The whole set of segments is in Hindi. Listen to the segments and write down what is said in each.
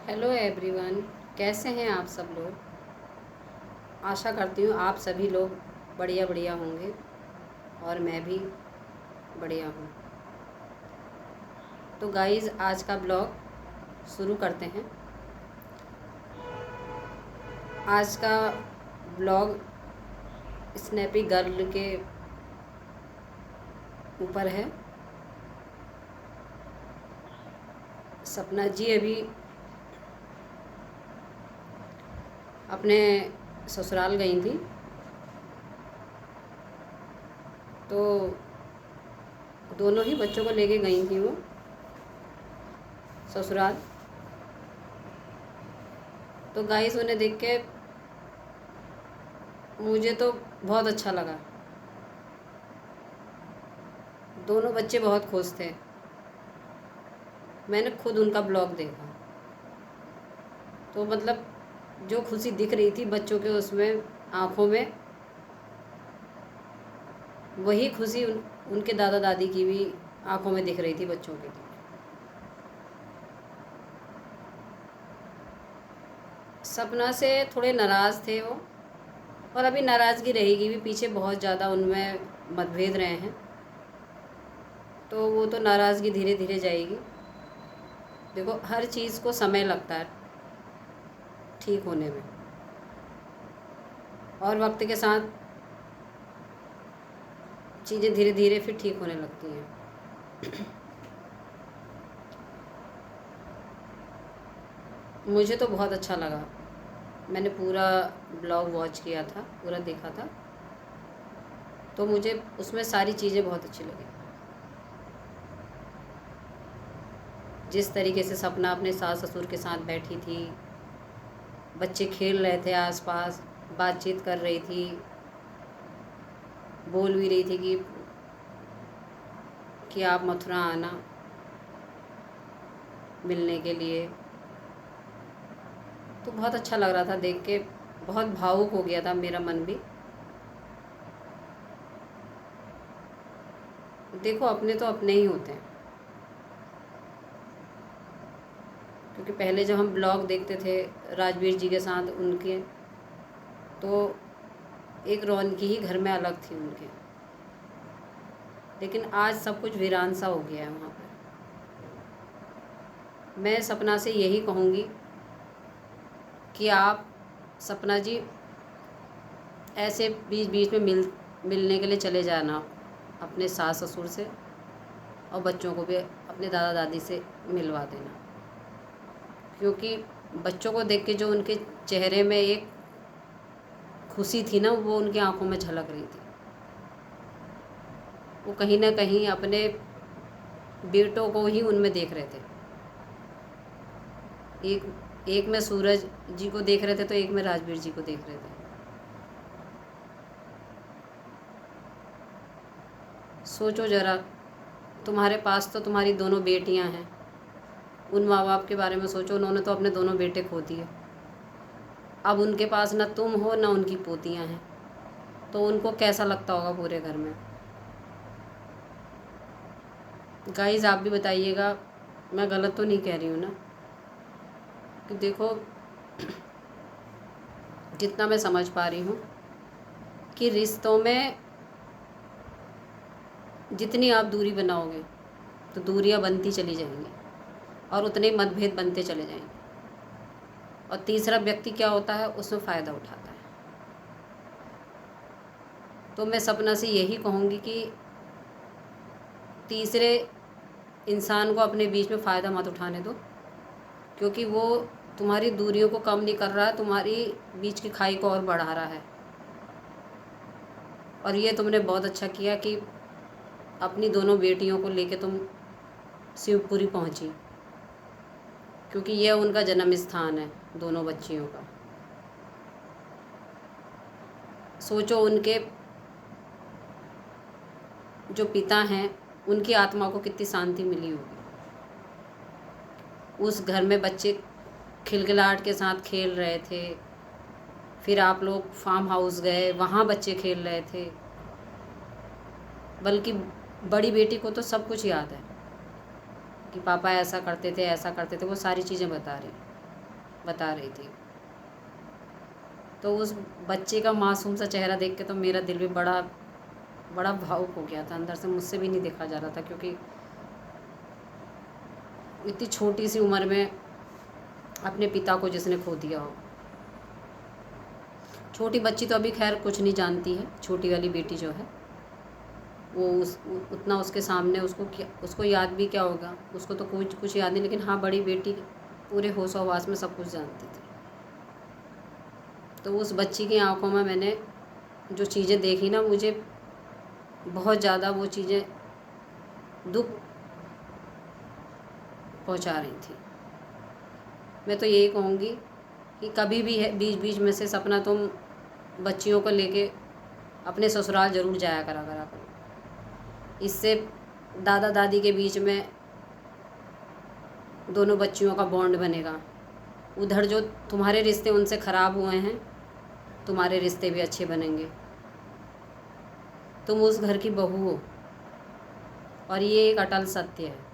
Hello everyone. कैसे हैं आप सब लोग। आशा करती हूँ आप सभी लोग बढ़िया बढ़िया होंगे और मैं भी बढ़िया हूँ। तो गाइज़, आज का ब्लॉग शुरू करते हैं। आज का ब्लॉग स्नैपी गर्ल के ऊपर है। सपना जी अभी अपने ससुराल गई थी, तो दोनों ही बच्चों को लेके गई थी वो ससुराल। तो गाइस, उन्हें देख के मुझे तो बहुत अच्छा लगा। दोनों बच्चे बहुत खुश थे। मैंने खुद उनका ब्लॉग देखा, तो मतलब जो खुशी दिख रही थी बच्चों के उसमें आँखों में, वही खुशी उनके दादा दादी की भी आँखों में दिख रही थी बच्चों के लिए। सपना से थोड़े नाराज़ थे वो, और अभी नाराज़गी रहेगी भी। पीछे बहुत ज़्यादा उनमें मतभेद रहे हैं, तो वो तो नाराज़गी धीरे धीरे जाएगी। देखो, हर चीज़ को समय लगता है ठीक होने में, और वक्त के साथ चीज़ें धीरे धीरे फिर ठीक होने लगती हैं। मुझे तो बहुत अच्छा लगा। मैंने पूरा ब्लॉग वॉच किया था, पूरा देखा था, तो मुझे उसमें सारी चीज़ें बहुत अच्छी लगी। जिस तरीके से सपना अपने सास ससुर के साथ बैठी थी, बच्चे खेल रहे थे आसपास, बातचीत कर रही थी, बोल भी रही थी कि आप मथुरा आना मिलने के लिए। तो बहुत अच्छा लग रहा था देख के, बहुत भावुक हो गया था मेरा मन भी। देखो, अपने तो अपने ही होते हैं, क्योंकि पहले जब हम ब्लॉग देखते थे राजवीर जी के साथ उनके, तो एक रौनक ही घर में अलग थी उनके। लेकिन आज सब कुछ वीरान सा हो गया है वहाँ पर। मैं सपना से यही कहूँगी कि आप, सपना जी, ऐसे बीच बीच में मिलने के लिए चले जाना अपने सास ससुर से, और बच्चों को भी अपने दादा दादी से मिलवा देना। क्योंकि बच्चों को देख के जो उनके चेहरे में एक खुशी थी ना, वो उनकी आंखों में झलक रही थी। वो कहीं ना कहीं अपने बेटों को ही उनमें देख रहे थे। एक में सूरज जी को देख रहे थे, तो एक में राजवीर जी को देख रहे थे। सोचो ज़रा, तुम्हारे पास तो तुम्हारी दोनों बेटियां हैं। उन माँ बाप के बारे में सोचो, उन्होंने तो अपने दोनों बेटे खो दिए। अब उनके पास ना तुम हो ना उनकी पोतियां हैं, तो उनको कैसा लगता होगा पूरे घर में। गाइस, आप भी बताइएगा, मैं गलत तो नहीं कह रही हूँ ना। कि देखो, जितना मैं समझ पा रही हूँ कि रिश्तों में जितनी आप दूरी बनाओगे तो दूरियां बनती चली जाएंगी, और उतने मतभेद बनते चले जाएंगे, और तीसरा व्यक्ति क्या होता है, उसमें फ़ायदा उठाता है। तो मैं सपना से यही कहूँगी कि तीसरे इंसान को अपने बीच में फ़ायदा मत उठाने दो, क्योंकि वो तुम्हारी दूरियों को कम नहीं कर रहा है, तुम्हारी बीच की खाई को और बढ़ा रहा है। और ये तुमने बहुत अच्छा किया कि अपनी दोनों बेटियों को लेके तुम शिवपुरी पहुंची, क्योंकि यह उनका जन्म स्थान है, दोनों बच्चियों का। सोचो, उनके जो पिता हैं, उनकी आत्मा को कितनी शांति मिली होगी। उस घर में बच्चे खिलखिलाहट के साथ खेल रहे थे, फिर आप लोग फार्म हाउस गए, वहाँ बच्चे खेल रहे थे। बल्कि बड़ी बेटी को तो सब कुछ याद है कि पापा ऐसा करते थे, ऐसा करते थे, वो सारी चीज़ें बता रही। बता रही थी। तो उस बच्चे का मासूम सा चेहरा देख के तो मेरा दिल भी बड़ा बड़ा भावुक हो गया था अंदर से। मुझसे भी नहीं देखा जा रहा था, क्योंकि इतनी छोटी सी उम्र में अपने पिता को जिसने खो दिया हो। छोटी बच्ची तो अभी खैर कुछ नहीं जानती है, छोटी वाली बेटी जो है वो उतना उसके सामने उसको याद भी क्या होगा, उसको तो कुछ याद नहीं। लेकिन हाँ, बड़ी बेटी पूरे होश हवास में सब कुछ जानती थी। तो उस बच्ची की आंखों में मैंने जो चीज़ें देखी ना, मुझे बहुत ज़्यादा वो चीज़ें दुख पहुंचा रही थी। मैं तो यही कहूँगी कि कभी भी है बीच बीच में से सपना तुम बच्चियों को लेके अपने ससुराल ज़रूर जाया करो। इससे दादा दादी के बीच में दोनों बच्चियों का बॉन्ड बनेगा। उधर जो तुम्हारे रिश्ते उनसे ख़राब हुए हैं, तुम्हारे रिश्ते भी अच्छे बनेंगे। तुम उस घर की बहू हो और ये एक अटल सत्य है।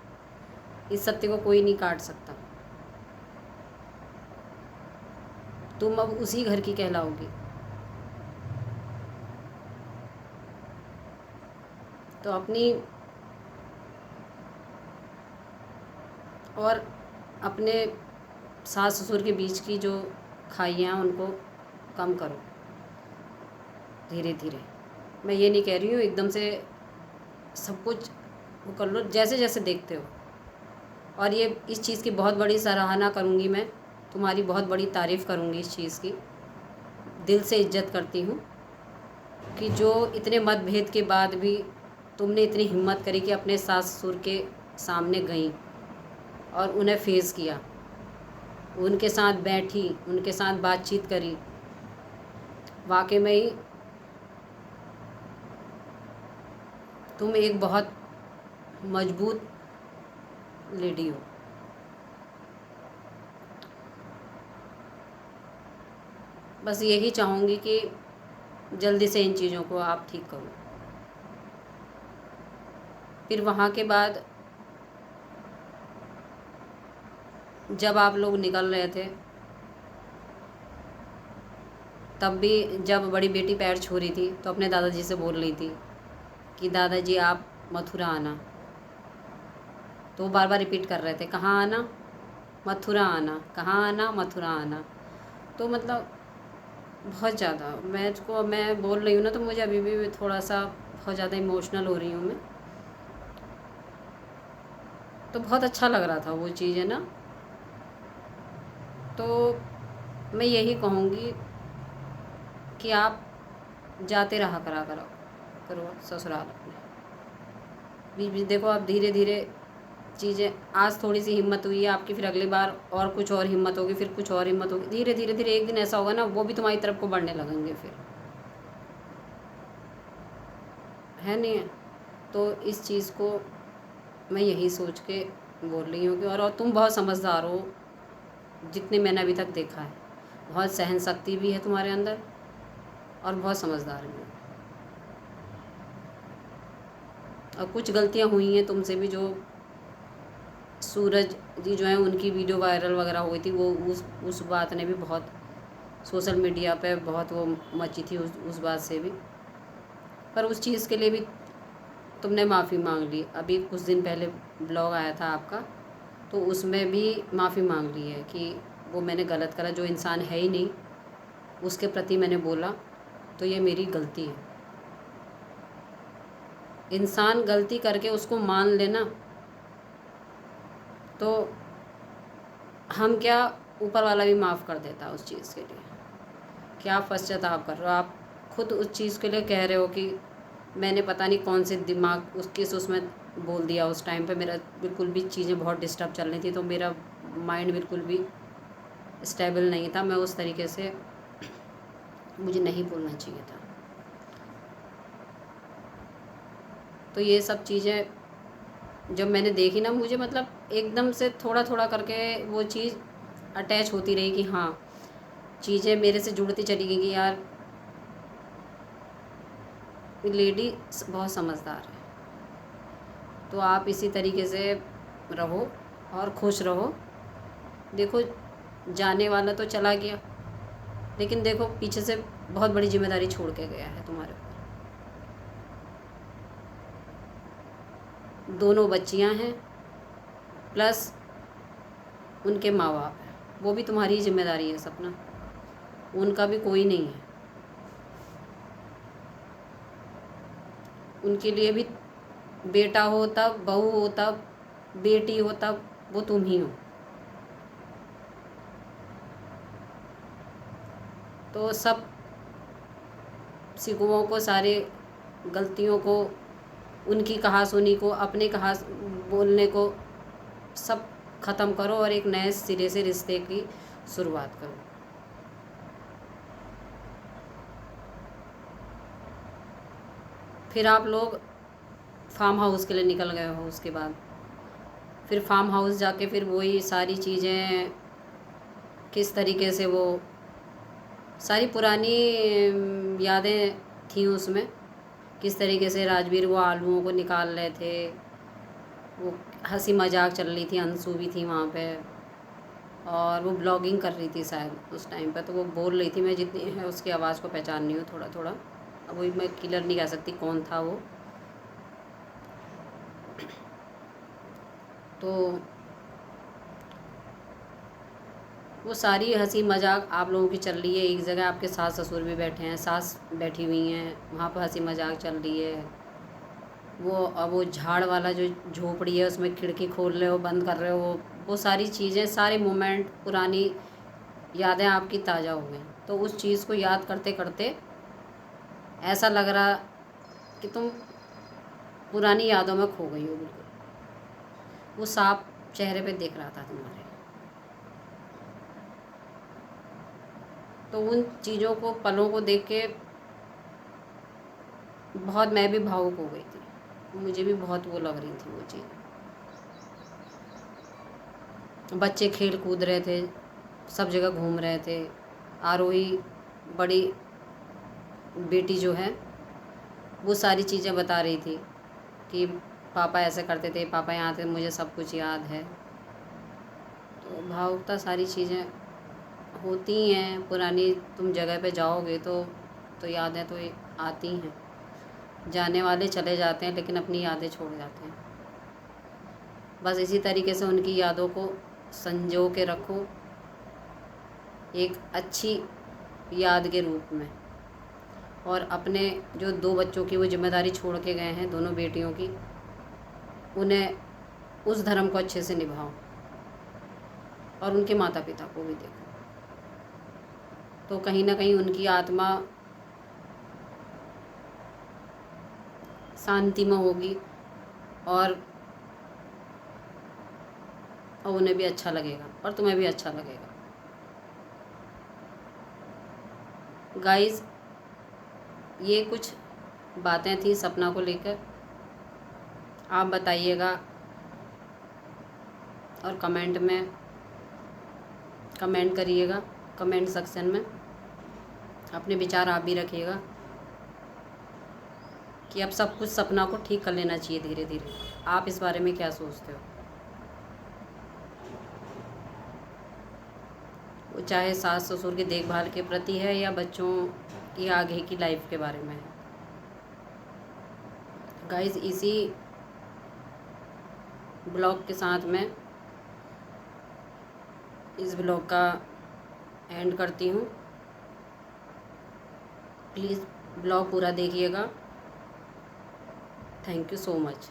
इस सत्य को कोई नहीं काट सकता। तुम अब उसी घर की कहलाओगी। तो अपनी और अपने सास ससुर के बीच की जो खाइयाँ उनको कम करो धीरे धीरे। मैं ये नहीं कह रही हूँ एकदम से सब कुछ वो कर लो, जैसे जैसे देखते हो। और ये इस चीज़ की बहुत बड़ी सराहना करूँगी मैं, तुम्हारी बहुत बड़ी तारीफ़ करूँगी इस चीज़ की। दिल से इज्जत करती हूँ कि जो इतने मतभेद के बाद भी तुमने इतनी हिम्मत करी कि अपने सास ससुर के सामने गई और उन्हें फेस किया, उनके साथ बैठी, उनके साथ बातचीत करी। वाकई में ही तुम एक बहुत मजबूत लेडी हो। बस यही चाहूँगी कि जल्दी से इन चीज़ों को आप ठीक करो। फिर वहाँ के बाद जब आप लोग निकल रहे थे, तब भी जब बड़ी बेटी पैर छू रही थी तो अपने दादाजी से बोल रही थी कि दादाजी आप मथुरा आना। तो वो बार बार रिपीट कर रहे थे, कहाँ आना, मथुरा आना, कहाँ आना, मथुरा आना। तो मतलब बहुत ज़्यादा मैं बोल रही हूँ ना, तो मुझे अभी भी थोड़ा सा बहुत ज़्यादा इमोशनल हो रही हूँ मैं। तो बहुत अच्छा लग रहा था वो चीज़, है ना। तो मैं यही कहूँगी कि आप जाते रहा करो ससुराल अपने। बीच बीच देखो, आप धीरे धीरे चीज़ें, आज थोड़ी सी हिम्मत हुई है आपकी, फिर अगली बार और कुछ और हिम्मत होगी, फिर कुछ और हिम्मत होगी। धीरे धीरे धीरे एक दिन ऐसा होगा ना, वो भी तुम्हारी तरफ को बढ़ने लगेंगे फिर, है नहीं है। तो इस चीज़ को मैं यही सोच के बोल रही हूँ कि और तुम बहुत समझदार हो, जितने मैंने अभी तक देखा है। बहुत सहन शक्ति भी है तुम्हारे अंदर और बहुत समझदार भी हो। और कुछ गलतियाँ हुई हैं तुमसे भी, जो सूरज जी जो हैं उनकी वीडियो वायरल वगैरह हुई थी, वो उस बात ने भी बहुत सोशल मीडिया पे बहुत वो मची थी, उस बात से भी। पर उस चीज़ के लिए भी तुमने माफ़ी मांग ली। अभी कुछ दिन पहले ब्लॉग आया था आपका, तो उसमें भी माफ़ी मांग ली है कि वो मैंने गलत करा, जो इंसान है ही नहीं उसके प्रति मैंने बोला, तो ये मेरी गलती है। इंसान गलती करके उसको मान लेना, तो हम क्या, ऊपर वाला भी माफ़ कर देता उस चीज़ के लिए। क्या पश्चाताप कर रहे हो आप खुद उस चीज़ के लिए, कह रहे हो कि मैंने पता नहीं कौन से दिमाग उसमें बोल दिया। उस टाइम पे मेरा बिल्कुल भी चीज़ें बहुत डिस्टर्ब चल रही थी, तो मेरा माइंड बिल्कुल भी स्टेबल नहीं था। मैं उस तरीके से, मुझे नहीं बोलना चाहिए था। तो ये सब चीज़ें जब मैंने देखी ना, मुझे मतलब एकदम से थोड़ा थोड़ा करके वो चीज़ अटैच होती रही कि हाँ, चीज़ें मेरे से जुड़ती चली गई कि यार लेडी बहुत समझदार है। तो आप इसी तरीके से रहो और खुश रहो। देखो, जाने वाला तो चला गया, लेकिन देखो पीछे से बहुत बड़ी जिम्मेदारी छोड़ के गया है तुम्हारे ऊपर। दोनों बच्चियां हैं प्लस उनके माँ बाप हैं, वो भी तुम्हारी जिम्मेदारी है सपना, उनका भी कोई नहीं है। उनके लिए भी बेटा हो तब, बहू हो तब, बेटी हो तब, वो तुम ही हो। तो सब सिकुओं को, सारे गलतियों को, उनकी कहासुनी को, अपने बोलने को सब ख़त्म करो और एक नए सिरे से रिश्ते की शुरुआत करो। फिर आप लोग फार्म हाउस के लिए निकल गए हो, उसके बाद फिर फार्म हाउस जाके फिर वही सारी चीज़ें, किस तरीके से वो सारी पुरानी यादें थी उसमें, किस तरीके से राजवीर वो आलूओं को निकाल रहे थे, वो हंसी मजाक चल रही थी, अंशु भी थी वहाँ पे और वो ब्लॉगिंग कर रही थी शायद उस टाइम पे, तो वो बोल रही थी, मैं जितनी है उसकी आवाज़ को पहचान रही हूँ थोड़ा थोड़ा, अब वही मैं क्लियर नहीं कह सकती कौन था वो। तो वो सारी हंसी मजाक आप लोगों की चल रही है, एक जगह आपके सास ससुर भी बैठे हैं, सास बैठी हुई हैं, वहाँ पर हंसी मजाक चल रही है। वो झाड़ वाला जो झोपड़ी है उसमें खिड़की खोल रहे हो, बंद कर रहे हो, वो सारी चीज़ें, सारे मोमेंट, पुरानी यादें आपकी ताज़ा हो गई। तो उस चीज़ को याद करते करते ऐसा लग रहा कि तुम पुरानी यादों में खो गई हो बिल्कुल, वो साफ चेहरे पे दिख रहा था तुम्हारे। तो उन चीज़ों को, पलों को देख के बहुत मैं भी भावुक हो गई थी, मुझे भी बहुत वो लग रही थी वो चीज़। बच्चे खेल कूद रहे थे, सब जगह घूम रहे थे, आरोही बड़ी बेटी जो है वो सारी चीज़ें बता रही थी कि पापा ऐसे करते थे, पापा यहाँ थे, मुझे सब कुछ याद है। तो भावुकता सारी चीज़ें होती हैं पुरानी, तुम जगह पे जाओगे तो यादें तो आती हैं। जाने वाले चले जाते हैं लेकिन अपनी यादें छोड़ जाते हैं। बस इसी तरीके से उनकी यादों को संजो के रखो एक अच्छी याद के रूप में, और अपने जो 2 बच्चों की वो जिम्मेदारी छोड़ के गए हैं, दोनों बेटियों की, उन्हें उस धर्म को अच्छे से निभाओ और उनके माता पिता को भी देखो, तो कहीं ना कहीं उनकी आत्मा शांति में होगी और उन्हें भी अच्छा लगेगा और तुम्हें भी अच्छा लगेगा। गाइस, ये कुछ बातें थी सपना को लेकर, आप बताइएगा और कमेंट में कमेंट करिएगा, कमेंट सेक्शन में अपने विचार आप भी रखिएगा कि अब सब कुछ सपना को ठीक कर लेना चाहिए धीरे धीरे। आप इस बारे में क्या सोचते हो? वो चाहे सास ससुर की देखभाल के प्रति है या बच्चों की आगे की लाइफ के बारे में है। गाइस, इसी ब्लॉग के साथ में इस ब्लॉग का एंड करती हूँ। प्लीज़ ब्लॉग पूरा देखिएगा। Thank you so much.